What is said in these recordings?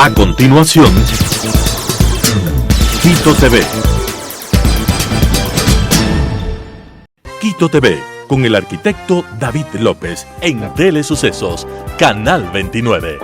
A continuación, Quito TV. Quito TV, con el arquitecto David López, en Telesucesos, Canal 29.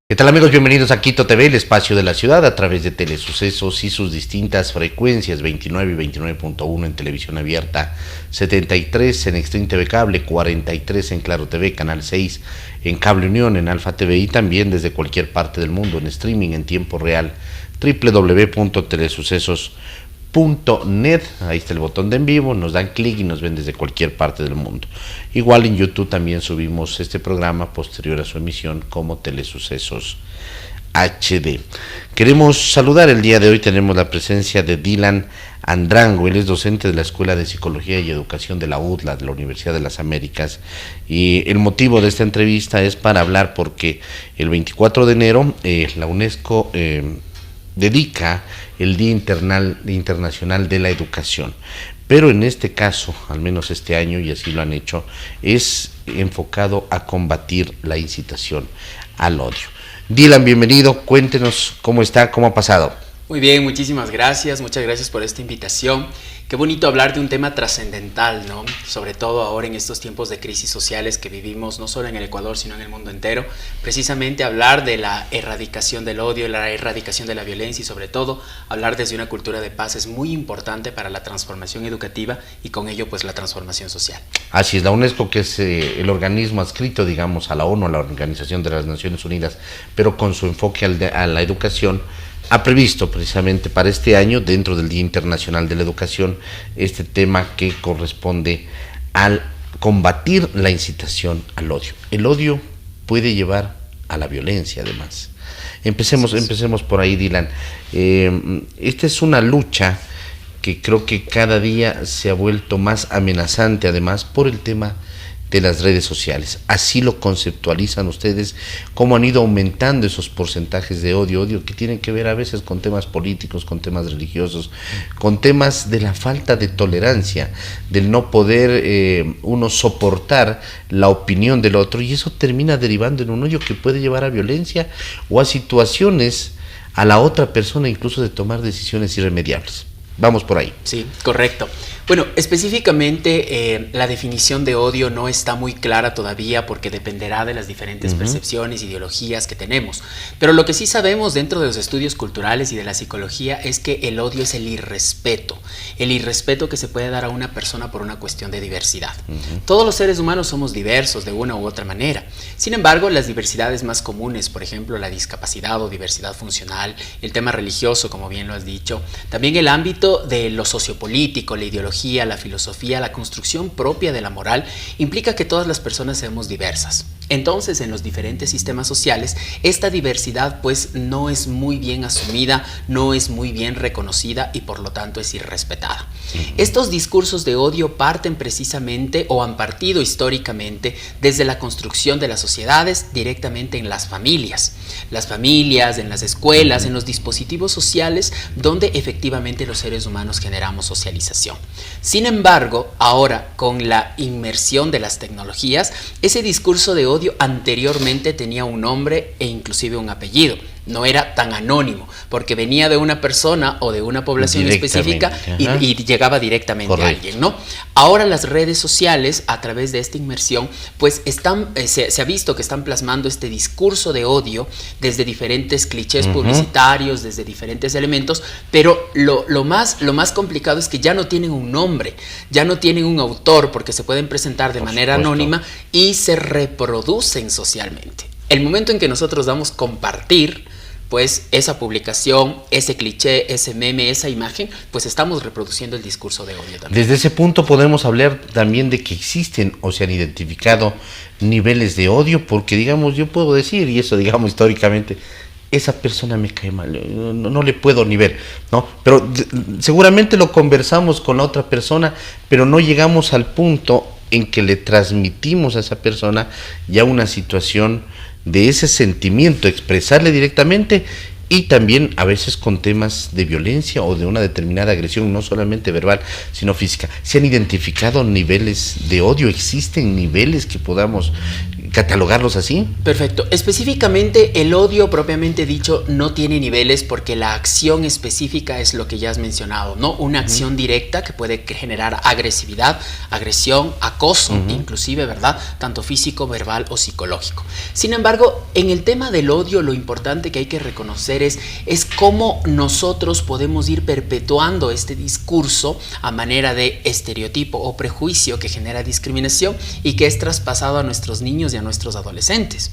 ¿Qué tal, amigos? Bienvenidos a Quito TV, el espacio de la ciudad, a través de Telesucesos y sus distintas frecuencias, 29 y 29.1 en televisión abierta, 73 en Extreme TV Cable, 43 en Claro TV, Canal 6 en Cable Unión, en Alfa TV y también desde cualquier parte del mundo en streaming en tiempo real, www.telesucesos.net. Ahí está el botón de en vivo, nos dan clic y nos ven desde cualquier parte del mundo. Igual en YouTube también subimos este programa posterior a su emisión como Telesucesos HD. Queremos saludar el día de hoy, tenemos la presencia de Dylan Andrango. Él es docente de la Escuela de Psicología y Educación de la UDLA, de la Universidad de las Américas, y el motivo de esta entrevista es para hablar porque el 24 de enero la UNESCO dedica el Día Internacional de la Educación, pero en este caso, al menos este año, y así lo han hecho, es enfocado a combatir la incitación al odio. Dylan, bienvenido, cuéntenos cómo está, cómo ha pasado. Muy bien, muchísimas gracias, muchas gracias por esta invitación. Qué bonito hablar de un tema trascendental, ¿no? Sobre todo ahora en estos tiempos de crisis sociales que vivimos, no solo en el Ecuador, sino en el mundo entero. Precisamente hablar de la erradicación del odio, la erradicación de la violencia y sobre todo hablar desde una cultura de paz es muy importante para la transformación educativa y con ello pues la transformación social. Así es, la UNESCO, que es el organismo adscrito, digamos, a la ONU, a la Organización de las Naciones Unidas, pero con su enfoque a la educación, ha previsto precisamente para este año, dentro del Día Internacional de la Educación, este tema que corresponde al combatir la incitación al odio. El odio puede llevar a la violencia, además. Empecemos por ahí, Dylan. Esta es una lucha que creo que cada día se ha vuelto más amenazante, además, por el tema de las redes sociales. Así lo conceptualizan ustedes, cómo han ido aumentando esos porcentajes de odio que tienen que ver a veces con temas políticos, con temas religiosos, con temas de la falta de tolerancia, del no poder uno soportar la opinión del otro, y eso termina derivando en un odio que puede llevar a violencia o a situaciones a la otra persona, incluso de tomar decisiones irremediables. Vamos por ahí. Sí, correcto. Bueno, específicamente la definición de odio no está muy clara todavía porque dependerá de las diferentes percepciones, ideologías que tenemos. Pero lo que sí sabemos dentro de los estudios culturales y de la psicología es que el odio es el irrespeto que se puede dar a una persona por una cuestión de diversidad. Todos los seres humanos somos diversos de una u otra manera. Sin embargo, las diversidades más comunes, por ejemplo, la discapacidad o diversidad funcional, el tema religioso, como bien lo has dicho, también el ámbito de lo sociopolítico, la ideología, la filosofía, la construcción propia de la moral, implica que todas las personas seamos diversas. Entonces, en los diferentes sistemas sociales, esta diversidad pues no es muy bien asumida, no es muy bien reconocida y por lo tanto es irrespetada. Estos discursos de odio parten precisamente o han partido históricamente desde la construcción de las sociedades directamente en las familias, en las escuelas, en los dispositivos sociales donde efectivamente los seres humanos generamos socialización. Sin embargo, ahora con la inmersión de las tecnologías, ese discurso de odio anteriormente tenía un nombre e inclusive un apellido. No era tan anónimo, porque venía de una persona o de una población específica y llegaba directamente a alguien, ¿no? Ahora las redes sociales, a través de esta inmersión, pues se ha visto que están plasmando este discurso de odio desde diferentes clichés publicitarios, desde diferentes elementos, pero lo más complicado es que ya no tienen un nombre, ya no tienen un autor, porque se pueden presentar de manera anónima y se reproducen socialmente. El momento en que nosotros damos compartir, pues esa publicación, ese cliché, ese meme, esa imagen, pues estamos reproduciendo el discurso de odio también. Desde ese punto podemos hablar también de que existen o se han identificado niveles de odio, porque digamos, yo puedo decir, y eso digamos históricamente, esa persona me cae mal, no le puedo ni ver, ¿no? Pero seguramente lo conversamos con la otra persona, pero no llegamos al punto en que le transmitimos a esa persona ya una situación de ese sentimiento, expresarle directamente y también a veces con temas de violencia o de una determinada agresión, no solamente verbal, sino física. ¿Se han identificado niveles de odio? ¿Existen niveles que podamos catalogarlos así? Perfecto. Específicamente el odio propiamente dicho no tiene niveles porque la acción específica es lo que ya has mencionado, ¿no? Una acción directa que puede generar agresividad, agresión, acoso, inclusive, ¿verdad? Tanto físico, verbal o psicológico. Sin embargo, en el tema del odio, lo importante que hay que reconocer es cómo nosotros podemos ir perpetuando este discurso a manera de estereotipo o prejuicio que genera discriminación y que es traspasado a nuestros niños y a nuestros adolescentes.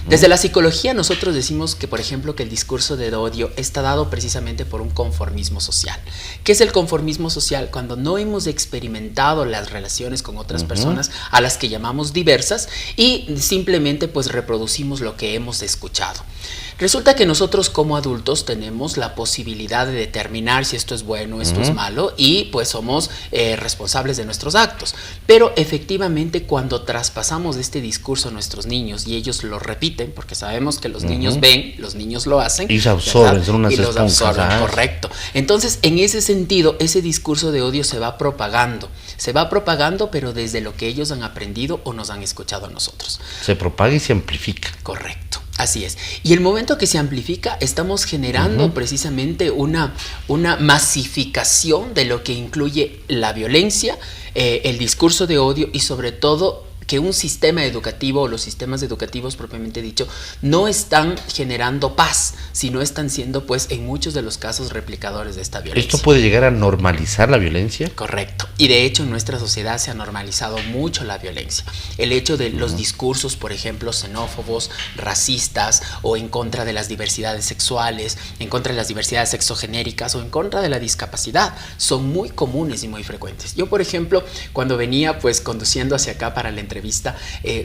Desde la psicología nosotros decimos que, por ejemplo, que el discurso de odio está dado precisamente por un conformismo social. ¿Qué es el conformismo social? Cuando no hemos experimentado las relaciones con otras personas a las que llamamos diversas y simplemente pues reproducimos lo que hemos escuchado. Resulta que nosotros como adultos tenemos la posibilidad de determinar si esto es bueno, esto es malo y pues somos responsables de nuestros actos. Pero efectivamente cuando traspasamos este discurso a nuestros niños y ellos lo repiten, porque sabemos que los niños ven, los niños lo hacen. Y se absorben, son unas y los esponjas, absorben, correcto. Entonces en ese sentido ese discurso de odio se va propagando, pero desde lo que ellos han aprendido o nos han escuchado a nosotros. Se propaga y se amplifica. Correcto. Así es. Y el momento que se amplifica, estamos generando precisamente una masificación de lo que incluye la violencia, el discurso de odio y sobre todo que un sistema educativo o los sistemas educativos propiamente dicho no están generando paz, sino están siendo pues en muchos de los casos replicadores de esta violencia. ¿Esto puede llegar a normalizar la violencia? Correcto. Y de hecho en nuestra sociedad se ha normalizado mucho la violencia. El hecho de los discursos, por ejemplo, xenófobos, racistas o en contra de las diversidades sexuales, en contra de las diversidades sexogenéricas o en contra de la discapacidad son muy comunes y muy frecuentes. Yo, por ejemplo, cuando venía pues conduciendo hacia acá para la entrevista,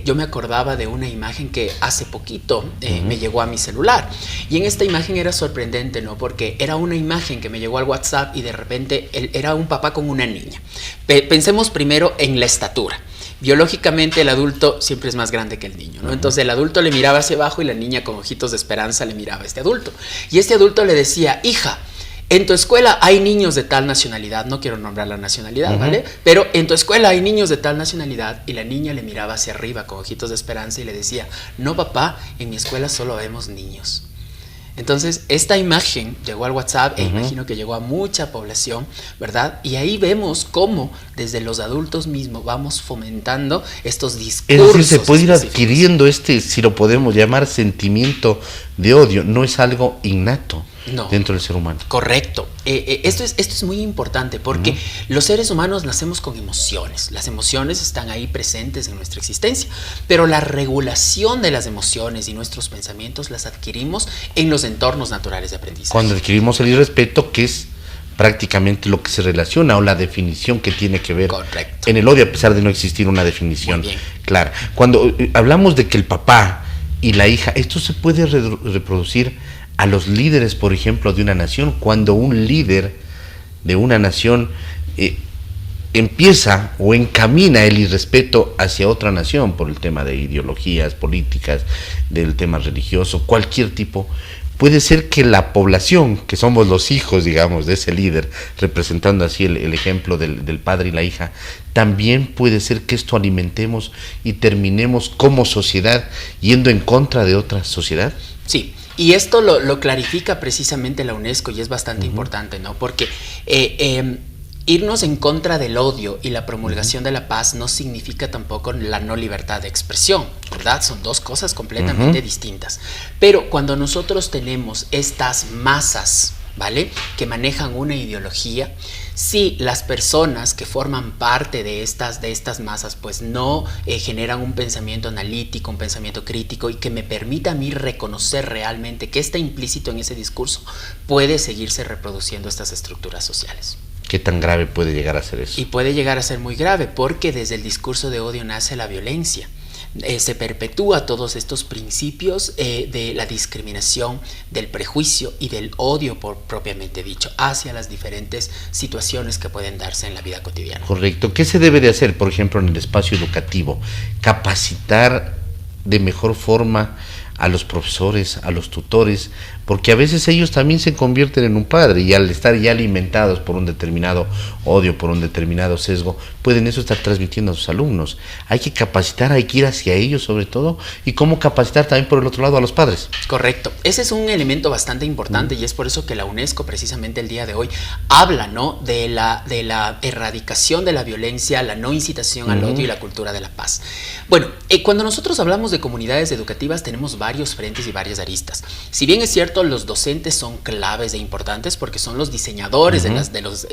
yo me acordaba de una imagen que hace poquito me llegó a mi celular y en esta imagen era sorprendente, ¿no? Porque era una imagen que me llegó al WhatsApp y de repente era un papá con una niña. Pensemos primero en la estatura. Biológicamente el adulto siempre es más grande que el niño, ¿no? Entonces el adulto le miraba hacia abajo y la niña con ojitos de esperanza le miraba a este adulto y este adulto le decía: hija, en tu escuela hay niños de tal nacionalidad, no quiero nombrar la nacionalidad, ¿vale? Pero en tu escuela hay niños de tal nacionalidad y la niña le miraba hacia arriba con ojitos de esperanza y le decía: no papá, en mi escuela solo vemos niños. Entonces esta imagen llegó al WhatsApp e imagino que llegó a mucha población, ¿verdad? Y ahí vemos cómo desde los adultos mismos vamos fomentando estos discursos. Es decir, se puede ir adquiriendo si lo podemos llamar, sentimiento de odio, no es algo innato. No, dentro del ser humano. Correcto. Esto es muy importante porque los seres humanos nacemos con emociones. Las emociones están ahí presentes en nuestra existencia, pero la regulación de las emociones y nuestros pensamientos las adquirimos en los entornos naturales de aprendizaje. Cuando adquirimos el irrespeto, que es prácticamente lo que se relaciona o la definición que tiene que ver. Correcto. En el odio, a pesar de no existir una definición clara. Cuando hablamos de que el papá y la hija, esto se puede reproducir a los líderes, por ejemplo, de una nación. Cuando un líder de una nación empieza o encamina el irrespeto hacia otra nación por el tema de ideologías políticas, del tema religioso, cualquier tipo, puede ser que la población, que somos los hijos, digamos, de ese líder, representando así el ejemplo del padre y la hija, también puede ser que esto alimentemos y terminemos como sociedad yendo en contra de otra sociedad. Sí. Y esto lo clarifica precisamente la UNESCO y es bastante importante, ¿no? Porque irnos en contra del odio y la promulgación de la paz no significa tampoco la no libertad de expresión, ¿verdad? Son dos cosas completamente distintas. Pero cuando nosotros tenemos estas masas, ¿vale?, que manejan una ideología, si las personas que forman parte de estas masas pues no generan un pensamiento analítico, un pensamiento crítico y que me permita a mí reconocer realmente qué está implícito en ese discurso, puede seguirse reproduciendo estas estructuras sociales. ¿Qué tan grave puede llegar a ser eso? Y puede llegar a ser muy grave porque desde el discurso de odio nace la violencia. Se perpetúa todos estos principios de la discriminación, del prejuicio y del odio propiamente dicho hacia las diferentes situaciones que pueden darse en la vida cotidiana. Correcto. ¿Qué se debe de hacer, por ejemplo, en el espacio educativo? Capacitar de mejor forma a los profesores, a los tutores, porque a veces ellos también se convierten en un padre y al estar ya alimentados por un determinado odio, por un determinado sesgo, pueden eso estar transmitiendo a sus alumnos. Hay que capacitar, hay que ir hacia ellos sobre todo, y cómo capacitar también por el otro lado a los padres. Correcto, ese es un elemento bastante importante y es por eso que la UNESCO precisamente el día de hoy habla, ¿no?, de la erradicación de la violencia, la no incitación al odio y la cultura de la paz. Bueno, cuando nosotros hablamos de comunidades educativas tenemos varios frentes y varias aristas. Si bien es cierto, los docentes son claves e importantes porque son los diseñadores de los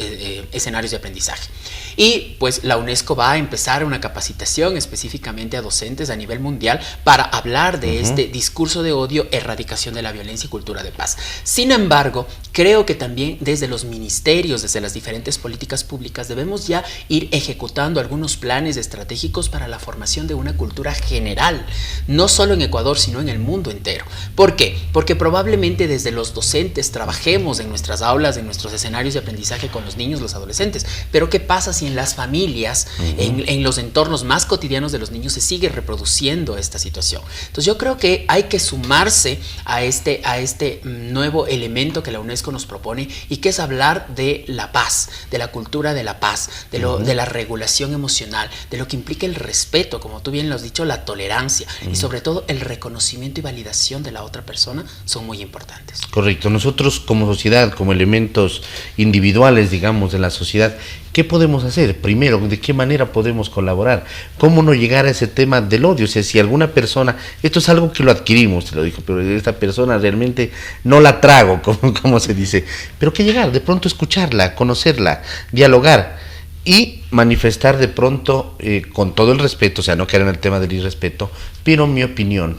escenarios de aprendizaje. Y pues la UNESCO va a empezar una capacitación específicamente a docentes a nivel mundial para hablar de este discurso de odio, erradicación de la violencia y cultura de paz. Sin embargo, creo que también desde los ministerios, desde las diferentes políticas públicas, debemos ya ir ejecutando algunos planes estratégicos para la formación de una cultura general, no solo en Ecuador, sino en el mundo entero. ¿Por qué? Porque probablemente desde los docentes trabajemos en nuestras aulas, en nuestros escenarios de aprendizaje con los niños, los adolescentes, pero ¿qué pasa si en las familias, en los entornos más cotidianos de los niños se sigue reproduciendo esta situación? Entonces yo creo que hay que sumarse a este nuevo elemento que la UNESCO nos propone y que es hablar de la paz, de la cultura de la paz, de la regulación emocional, de lo que implica el respeto, como tú bien lo has dicho, la tolerancia y sobre todo el reconocimiento y validación de la otra persona son muy importantes. Correcto. Nosotros como sociedad, como elementos individuales, digamos, de la sociedad, ¿qué podemos hacer? Primero, ¿de qué manera podemos colaborar? ¿Cómo no llegar a ese tema del odio? O sea, si alguna persona, esto es algo que lo adquirimos, te lo dijo, pero esta persona realmente no la trago, como se dice. Pero que llegar, de pronto escucharla, conocerla, dialogar y manifestar de pronto con todo el respeto, o sea, no caer en el tema del irrespeto, pero mi opinión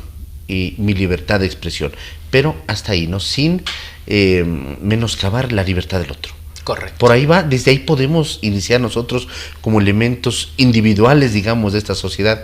y mi libertad de expresión. Pero hasta ahí, ¿no? Sin menoscabar la libertad del otro. Correcto. Por ahí va, desde ahí podemos iniciar nosotros como elementos individuales, digamos, de esta sociedad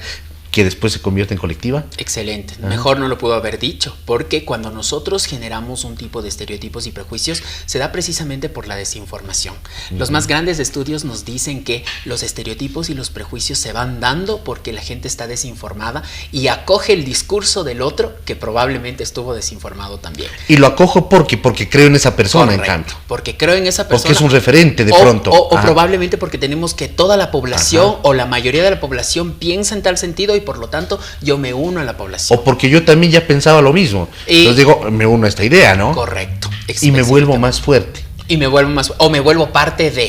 que después se convierte en colectiva. Excelente, mejor no lo puedo haber dicho, porque cuando nosotros generamos un tipo de estereotipos y prejuicios, se da precisamente por la desinformación. Los más grandes estudios nos dicen que los estereotipos y los prejuicios se van dando porque la gente está desinformada y acoge el discurso del otro que probablemente estuvo desinformado también. Y lo acojo porque creo en esa persona. Correcto, en cambio. Porque creo en esa persona. Porque es un referente de pronto. O probablemente porque tenemos que toda la población o la mayoría de la población piensa en tal sentido y por lo tanto yo me uno a la población. O porque yo también ya pensaba lo mismo. Entonces digo, me uno a esta idea, ¿no? Correcto. Y me vuelvo más fuerte. Y me vuelvo parte de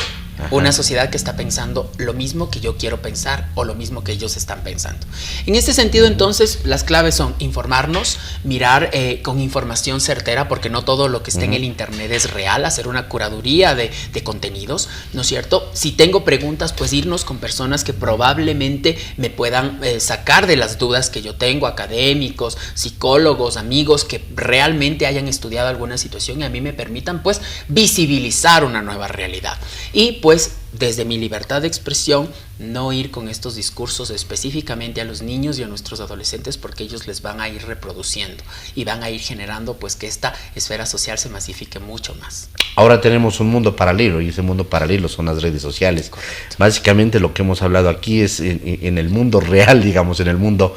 una sociedad que está pensando lo mismo que yo quiero pensar o lo mismo que ellos están pensando. En este sentido, entonces, las claves son informarnos, mirar con información certera, porque no todo lo que está en el internet es real, hacer una curaduría de contenidos, ¿no es cierto? Si tengo preguntas, pues irnos con personas que probablemente me puedan sacar de las dudas que yo tengo, académicos, psicólogos, amigos que realmente hayan estudiado alguna situación y a mí me permitan, pues, visibilizar una nueva realidad. Y pues desde mi libertad de expresión, no ir con estos discursos específicamente a los niños y a nuestros adolescentes porque ellos les van a ir reproduciendo y van a ir generando pues que esta esfera social se masifique mucho más. Ahora tenemos un mundo paralelo y ese mundo paralelo son las redes sociales. Correcto. Básicamente lo que hemos hablado aquí es en el mundo real, digamos, en el mundo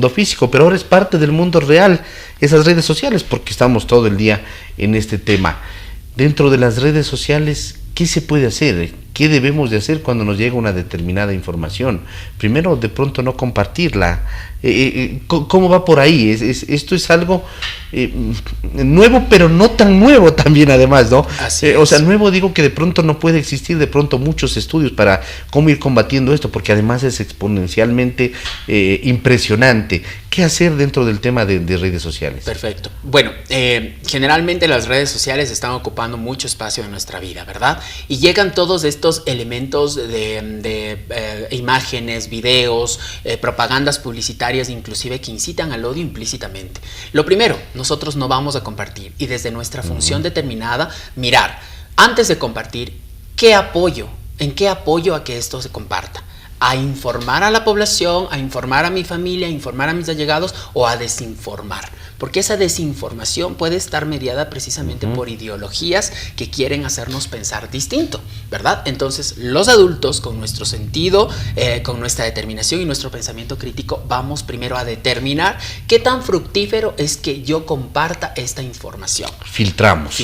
físico, pero ahora es parte del mundo real esas redes sociales porque estamos todo el día en este tema. Dentro de las redes sociales, ¿qué se puede hacer? ¿Qué debemos de hacer cuando nos llega una determinada información? Primero, de pronto no compartirla. ¿Cómo va por ahí? Esto es algo nuevo, pero no tan nuevo también además, ¿no? O sea, nuevo digo que de pronto no puede existir de pronto muchos estudios para cómo ir combatiendo esto, porque además es exponencialmente impresionante. ¿Qué hacer dentro del tema de redes sociales? Perfecto. Bueno, generalmente las redes sociales están ocupando mucho espacio en nuestra vida, ¿verdad? Y llegan todos estos elementos de imágenes, videos, propagandas publicitarias, inclusive que incitan al odio implícitamente. Lo primero, nosotros no vamos a compartir y desde nuestra función determinada, mirar, antes de compartir, ¿en qué apoyo a que esto se comparta? ¿A informar a la población, a informar a mi familia, a informar a mis allegados o a desinformar? porque esa desinformación puede estar mediada precisamente por ideologías que quieren hacernos pensar distinto, ¿verdad? Entonces, los adultos, con nuestro sentido, con nuestra determinación y nuestro pensamiento crítico, vamos primero a determinar qué tan fructífero es que yo comparta esta información. Filtramos.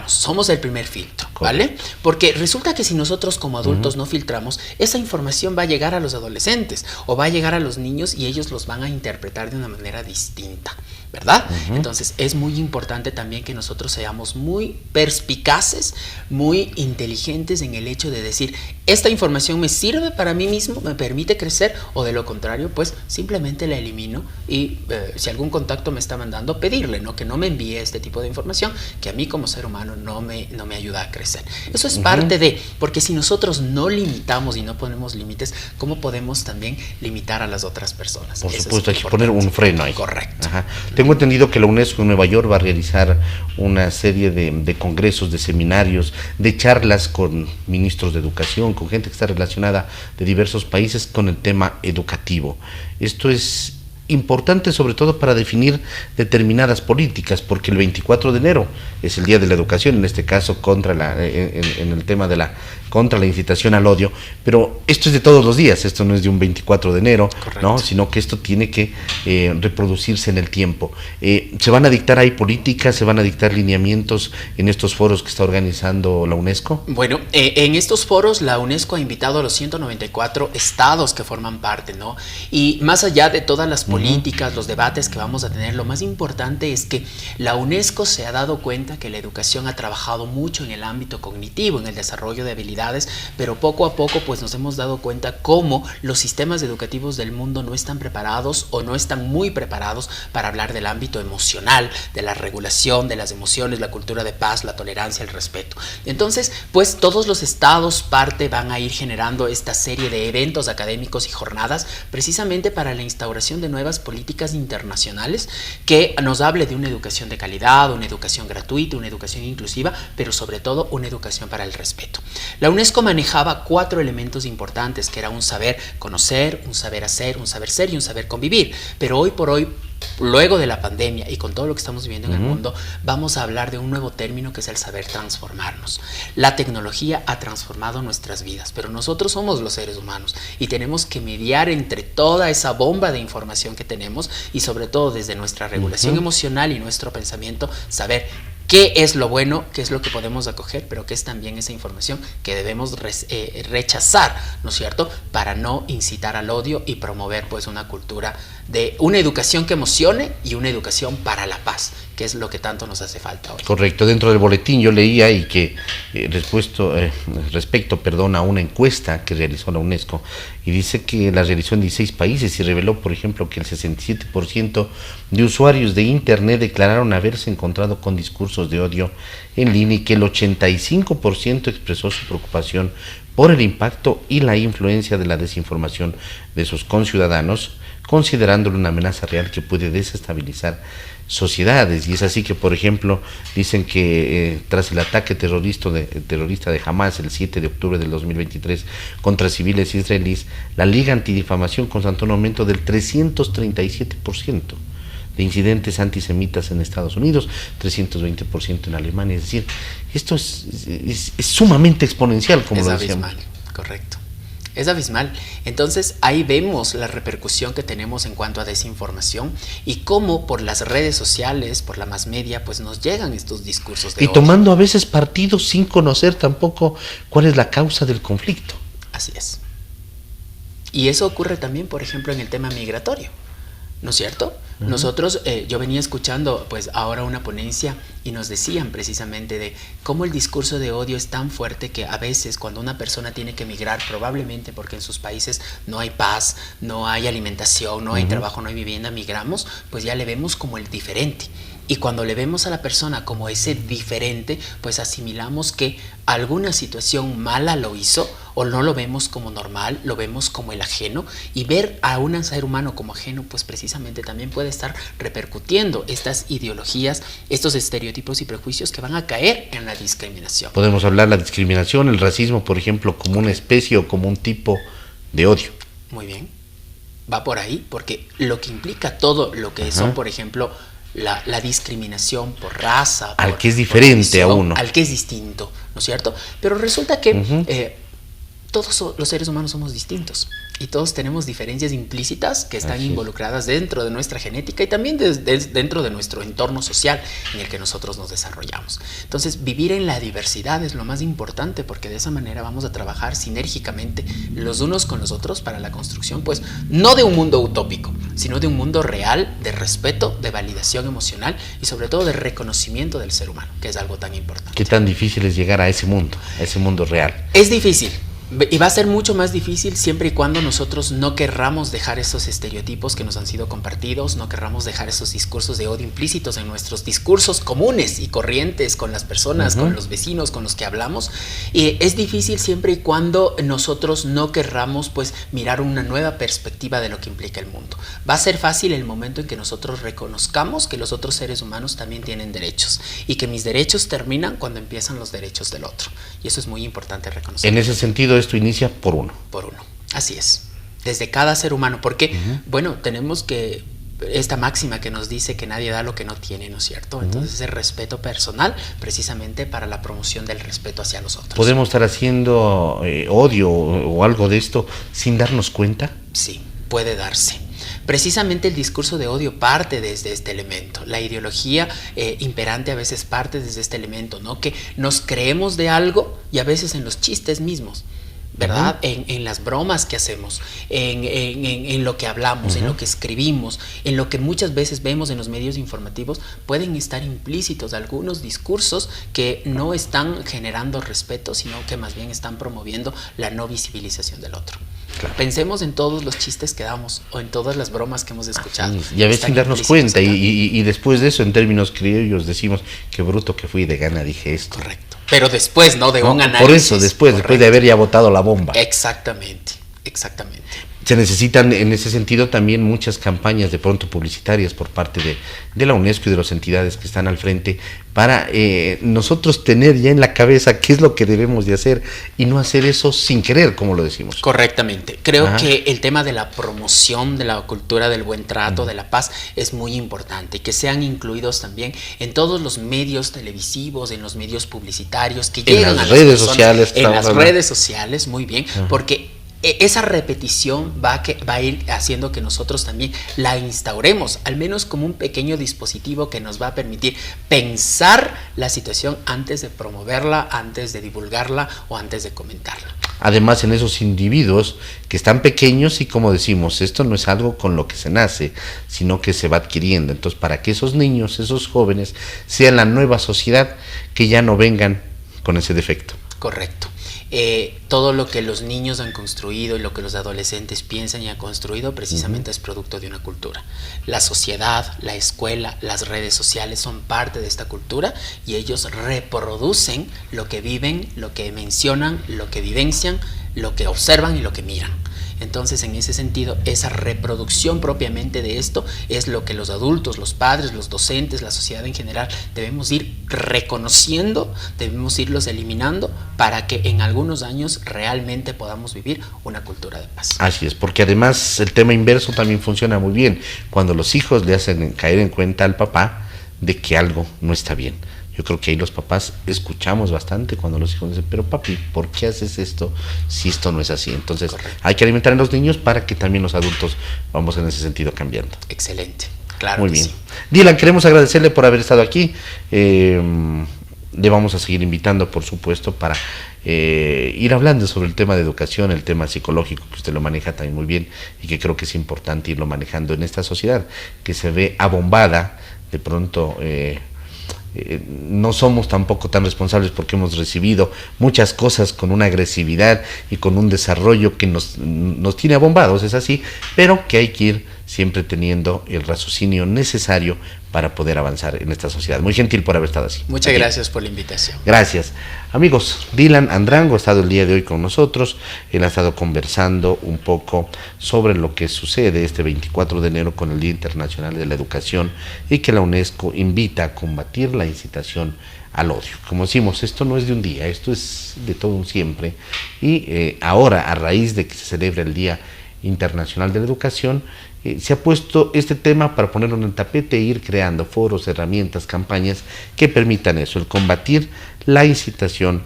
Somos el primer filtro, ¿vale? Porque resulta que si nosotros como adultos no filtramos, esa información va a llegar a los adolescentes o va a llegar a los niños y ellos los van a interpretar de una manera distinta, ¿verdad? Entonces es muy importante también que nosotros seamos muy perspicaces, muy inteligentes en el hecho de decir, esta información me sirve para mí mismo, me permite crecer, o de lo contrario, pues simplemente la elimino y si algún contacto me está mandando, pedirle, ¿no? Que no me envíe este tipo de información que a mí como ser humano no me ayuda a crecer. Eso es parte de, porque si nosotros no limitamos y no ponemos límites, ¿cómo podemos también limitar a las otras personas? Por supuesto, hay que poner un freno ahí. Correcto. Tengo entendido que la UNESCO en Nueva York va a realizar una serie de congresos, de seminarios, de charlas con ministros de educación, con gente que está relacionada de diversos países con el tema educativo. Esto es importante sobre todo para definir determinadas políticas, porque el 24 de enero es el Día de la Educación, en este caso en el tema de contra la incitación al odio, pero esto es de todos los días, esto no es de un 24 de enero, ¿no? Sino que esto tiene que reproducirse en el tiempo. ¿Se van a dictar ahí políticas, se van a dictar lineamientos en estos foros que está organizando la UNESCO? Bueno, en estos foros la UNESCO ha invitado a los 194 estados que forman parte, ¿no? Y más allá de todas las políticas, los debates que vamos a tener, lo más importante es que la UNESCO se ha dado cuenta que la educación ha trabajado mucho en el ámbito cognitivo, en el desarrollo de habilidades, pero poco a poco pues nos hemos dado cuenta cómo los sistemas educativos del mundo no están preparados o no están muy preparados para hablar del ámbito emocional, de la regulación de las emociones, la cultura de paz, la tolerancia, el respeto. Entonces, pues todos los estados parte van a ir generando esta serie de eventos académicos y jornadas precisamente para la instauración de nuevas políticas internacionales que nos hable de una educación de calidad, una educación gratuita, una educación inclusiva, pero sobre todo una educación para el respeto. La UNESCO manejaba 4 elementos importantes, que era un saber conocer, un saber hacer, un saber ser y un saber convivir. Pero hoy por hoy, luego de la pandemia y con todo lo que estamos viviendo en el mundo, vamos a hablar de un nuevo término que es el saber transformarnos. La tecnología ha transformado nuestras vidas, pero nosotros somos los seres humanos y tenemos que mediar entre toda esa bomba de información que tenemos y sobre todo desde nuestra regulación emocional y nuestro pensamiento, saber qué es lo bueno, qué es lo que podemos acoger, pero qué es también esa información que debemos rechazar, ¿no es cierto?, para no incitar al odio y promover pues una cultura de una educación que emocione y una educación para la paz, que es lo que tanto nos hace falta hoy. Correcto. Dentro del boletín yo leía y que respecto a una encuesta que realizó la UNESCO, y dice que la realizó en 16 países y reveló, por ejemplo, que el 67% de usuarios de Internet declararon haberse encontrado con discursos de odio en línea y que el 85% expresó su preocupación por el impacto y la influencia de la desinformación de sus conciudadanos, considerándolo una amenaza real que puede desestabilizar sociedades. Y es así que, por ejemplo, dicen que tras el ataque terrorista de Hamas el 7 de octubre del 2023 contra civiles israelíes, la Liga Antidifamación constató un aumento del 337% de incidentes antisemitas en Estados Unidos, 320% en Alemania. Es decir, esto es sumamente exponencial, como lo decíamos. Es abismal, correcto. Es abismal. Entonces ahí vemos la repercusión que tenemos en cuanto a desinformación y cómo por las redes sociales, por la más media, pues nos llegan estos discursos de odio. Y tomando a veces partido sin conocer tampoco cuál es la causa del conflicto. Así es. Y eso ocurre también, por ejemplo, en el tema migratorio, ¿no es cierto? Nosotros, yo venía escuchando pues ahora una ponencia y nos decían precisamente de cómo el discurso de odio es tan fuerte que a veces cuando una persona tiene que emigrar, probablemente porque en sus países no hay paz, no hay alimentación, no hay trabajo, no hay vivienda, migramos, pues ya le vemos como el diferente. Y cuando le vemos a la persona como ese diferente, pues asimilamos que alguna situación mala lo hizo o no lo vemos como normal, lo vemos como el ajeno, y ver a un ser humano como ajeno, pues precisamente también puede estar repercutiendo estas ideologías, estos estereotipos y prejuicios que van a caer en la discriminación. Podemos hablar de la discriminación, el racismo, por ejemplo, como una especie o como un tipo de odio. Muy bien, va por ahí, porque lo que implica todo lo que son, por ejemplo, la discriminación por raza, al que es diferente a uno, al que es distinto, ¿no es cierto? Pero resulta que todos los seres humanos somos distintos y todos tenemos diferencias implícitas que están involucradas dentro de nuestra genética y también dentro de nuestro entorno social en el que nosotros nos desarrollamos. Entonces, vivir en la diversidad es lo más importante, porque de esa manera vamos a trabajar sinérgicamente los unos con los otros para la construcción, pues, no de un mundo utópico, sino de un mundo real, de respeto, de validación emocional y sobre todo de reconocimiento del ser humano, que es algo tan importante. ¿Qué tan difícil es llegar a ese mundo real? Es difícil. Y va a ser mucho más difícil siempre y cuando nosotros no querramos dejar esos estereotipos que nos han sido compartidos, no querramos dejar esos discursos de odio implícitos en nuestros discursos comunes y corrientes con las personas, con los vecinos con los que hablamos. Y es difícil siempre y cuando nosotros no querramos, pues, mirar una nueva perspectiva de lo que implica el mundo. Va a ser fácil el momento en que nosotros reconozcamos que los otros seres humanos también tienen derechos y que mis derechos terminan cuando empiezan los derechos del otro. Y eso es muy importante reconocer. En ese sentido, esto inicia por uno. Por uno, así es. Desde cada ser humano, porque, bueno, tenemos que esta máxima que nos dice que nadie da lo que no tiene, ¿no es cierto? Entonces, el respeto personal, precisamente para la promoción del respeto hacia los otros. ¿Podemos estar haciendo odio o algo de esto sin darnos cuenta? Sí, puede darse. Precisamente el discurso de odio parte desde este elemento. La ideología imperante a veces parte desde este elemento, ¿no? Que nos creemos de algo y a veces en los chistes mismos, ¿verdad? En las bromas que hacemos, en lo que hablamos, en lo que escribimos, en lo que muchas veces vemos en los medios informativos, pueden estar implícitos algunos discursos que no están generando respeto, sino que más bien están promoviendo la no visibilización del otro. Claro. Pensemos en todos los chistes que damos o en todas las bromas que hemos escuchado. Y a veces sin darnos cuenta y después de eso, en términos criollos, decimos qué bruto que fui, de gana dije esto. Correcto. Pero después, ¿no? De un análisis. Por eso, después de haber ya botado la bomba. Exactamente. Se necesitan en ese sentido también muchas campañas de pronto publicitarias por parte de la UNESCO y de las entidades que están al frente para nosotros tener ya en la cabeza qué es lo que debemos de hacer y no hacer eso sin querer, como lo decimos. Correctamente. Creo que el tema de la promoción de la cultura del buen trato, de la paz, es muy importante, que sean incluidos también en todos los medios televisivos, en los medios publicitarios, que llegan en las a las redes personas, sociales. En las redes sociales, muy bien, porque esa repetición va a ir haciendo que nosotros también la instauremos, al menos como un pequeño dispositivo que nos va a permitir pensar la situación antes de promoverla, antes de divulgarla o antes de comentarla. Además, en esos individuos que están pequeños y, como decimos, esto no es algo con lo que se nace, sino que se va adquiriendo. Entonces, para que esos niños, esos jóvenes, sean la nueva sociedad, que ya no vengan con ese defecto. Correcto. Todo lo que los niños han construido y lo que los adolescentes piensan y han construido precisamente es producto de una cultura. La sociedad, la escuela, las redes sociales son parte de esta cultura y ellos reproducen lo que viven, lo que mencionan, lo que vivencian, lo que observan y lo que miran. Entonces, en ese sentido, esa reproducción propiamente de esto es lo que los adultos, los padres, los docentes, la sociedad en general debemos ir reconociendo, debemos irlos eliminando para que en algunos años realmente podamos vivir una cultura de paz. Así es, porque además el tema inverso también funciona muy bien, cuando los hijos le hacen caer en cuenta al papá de que algo no está bien. Yo creo que ahí los papás escuchamos bastante cuando los hijos dicen, pero papi, ¿por qué haces esto si esto no es así? Entonces, hay que alimentar a los niños para que también los adultos vamos en ese sentido cambiando. Excelente, claro. Muy bien. Sí. Dylan, queremos agradecerle por haber estado aquí. Le vamos a seguir invitando, por supuesto, para ir hablando sobre el tema de educación, el tema psicológico, que usted lo maneja también muy bien y que creo que es importante irlo manejando en esta sociedad que se ve abombada de pronto. No somos tampoco tan responsables porque hemos recibido muchas cosas con una agresividad y con un desarrollo que nos tiene abombados, es así, pero que hay que ir siempre teniendo el raciocinio necesario para poder avanzar en esta sociedad. Muy gentil por haber estado así. Muchas gracias por la invitación. Gracias. Amigos, Dylan Andrango ha estado el día de hoy con nosotros. Él ha estado conversando un poco sobre lo que sucede este 24 de enero con el Día Internacional de la Educación y que la UNESCO invita a combatir la incitación al odio. Como decimos, esto no es de un día, esto es de todo un siempre. Y ahora, a raíz de que se celebra el Día Internacional de la Educación, se ha puesto este tema para ponerlo en el tapete e ir creando foros, herramientas, campañas que permitan eso, el combatir la incitación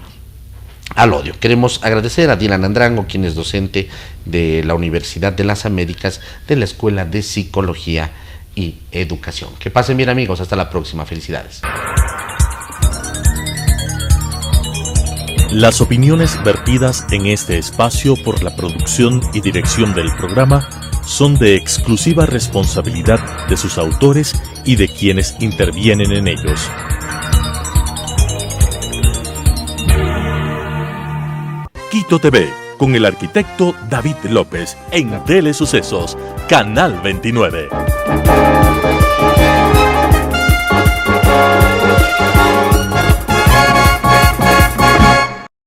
al odio. Queremos agradecer a Dylan Andrango, quien es docente de la Universidad de las Américas, de la Escuela de Psicología y Educación. Que pasen bien, amigos, hasta la próxima, felicidades. Las opiniones vertidas en este espacio por la producción y dirección del programa son de exclusiva responsabilidad de sus autores y de quienes intervienen en ellos. Quito TV, con el arquitecto David López, en Telesucesos, Canal 29.